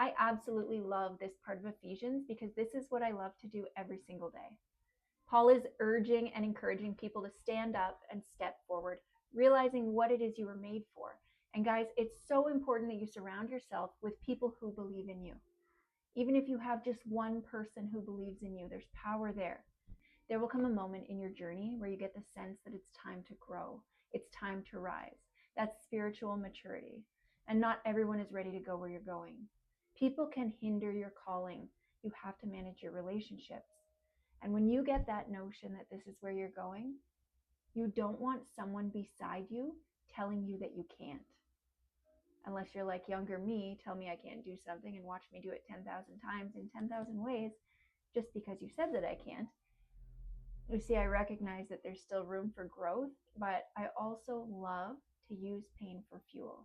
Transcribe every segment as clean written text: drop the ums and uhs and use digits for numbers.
I absolutely love this part of Ephesians because this is what I love to do every single day. Paul is urging and encouraging people to stand up and step forward, realizing what it is you were made for. And guys, it's so important that you surround yourself with people who believe in you. Even if you have just one person who believes in you, there's power there. There will come a moment in your journey where you get the sense that it's time to grow, it's time to rise. That's spiritual maturity. And not everyone is ready to go where you're going. People can hinder your calling. You have to manage your relationships. And when you get that notion that this is where you're going, you don't want someone beside you telling you that you can't. Unless you're like younger me, tell me I can't do something and watch me do it 10,000 times in 10,000 ways just because you said that I can't. You see, I recognize that there's still room for growth, but I also love to use pain for fuel.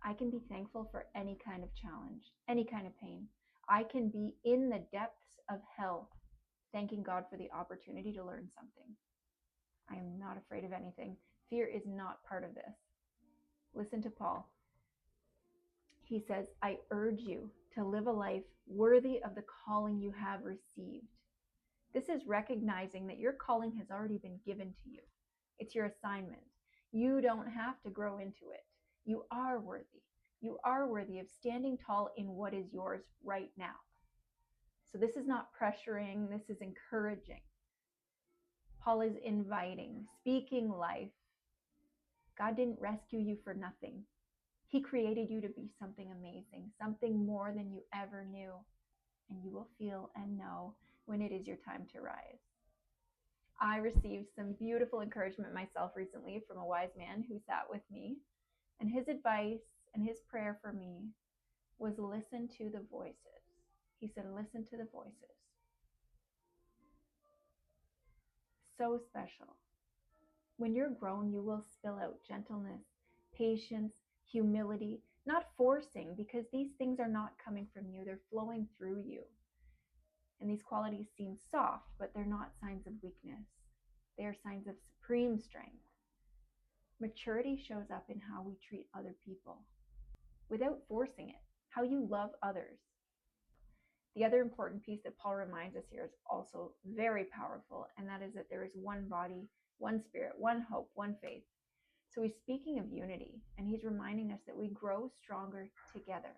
I can be thankful for any kind of challenge, any kind of pain. I can be in the depths of hell, thanking God for the opportunity to learn something. I am not afraid of anything. Fear is not part of this. Listen to Paul. He says, I urge you to live a life worthy of the calling you have received. This is recognizing that your calling has already been given to you. It's your assignment. You don't have to grow into it. You are worthy. You are worthy of standing tall in what is yours right now. So this is not pressuring, this is encouraging. Paul is inviting, speaking life. God didn't rescue you for nothing. He created you to be something amazing, something more than you ever knew. And you will feel and know when it is your time to rise. I received some beautiful encouragement myself recently from a wise man who sat with me. And his advice and his prayer for me was listen to the voices. He said, listen to the voices. So special. When you're grown, you will spill out gentleness, patience, humility, not forcing, because these things are not coming from you. They're flowing through you. And these qualities seem soft, but they're not signs of weakness. They are signs of supreme strength. Maturity shows up in how we treat other people without forcing it, how you love others. The other important piece that Paul reminds us here is also very powerful, and that is that there is one body, one spirit, one hope, one faith. So he's speaking of unity, and he's reminding us that we grow stronger together.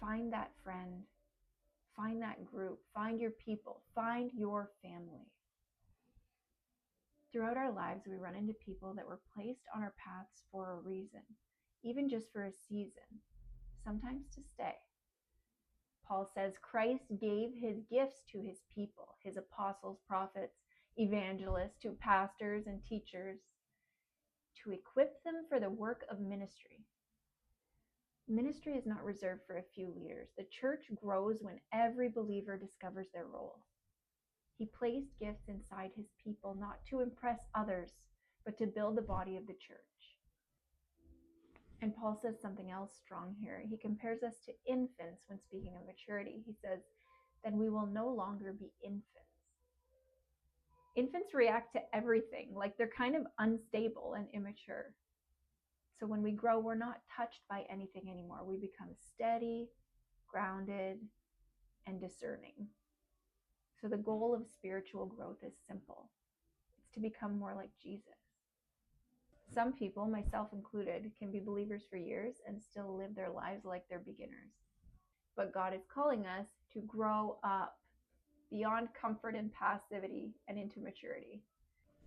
Find that friend, find that group, find your people, find your family. Throughout our lives, we run into people that were placed on our paths for a reason, even just for a season, sometimes to stay. Paul says Christ gave his gifts to his people, his apostles, prophets, evangelists, to pastors and teachers, to equip them for the work of ministry. Ministry is not reserved for a few leaders. The church grows when every believer discovers their role. He placed gifts inside his people not to impress others, but to build the body of the church. And Paul says something else strong here. He compares us to infants when speaking of maturity. He says, then we will no longer be infants. Infants react to everything, like they're kind of unstable and immature. So when we grow, we're not touched by anything anymore. We become steady, grounded, and discerning. So the goal of spiritual growth is simple. It's to become more like Jesus. Some people, myself included, can be believers for years and still live their lives like they're beginners. But God is calling us to grow up beyond comfort and passivity and into maturity.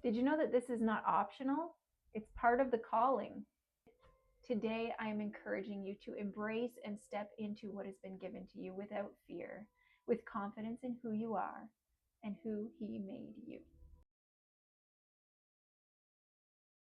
Did you know that this is not optional? It's part of the calling. Today, I am encouraging you to embrace and step into what has been given to you without fear, with confidence in who you are and who He made you.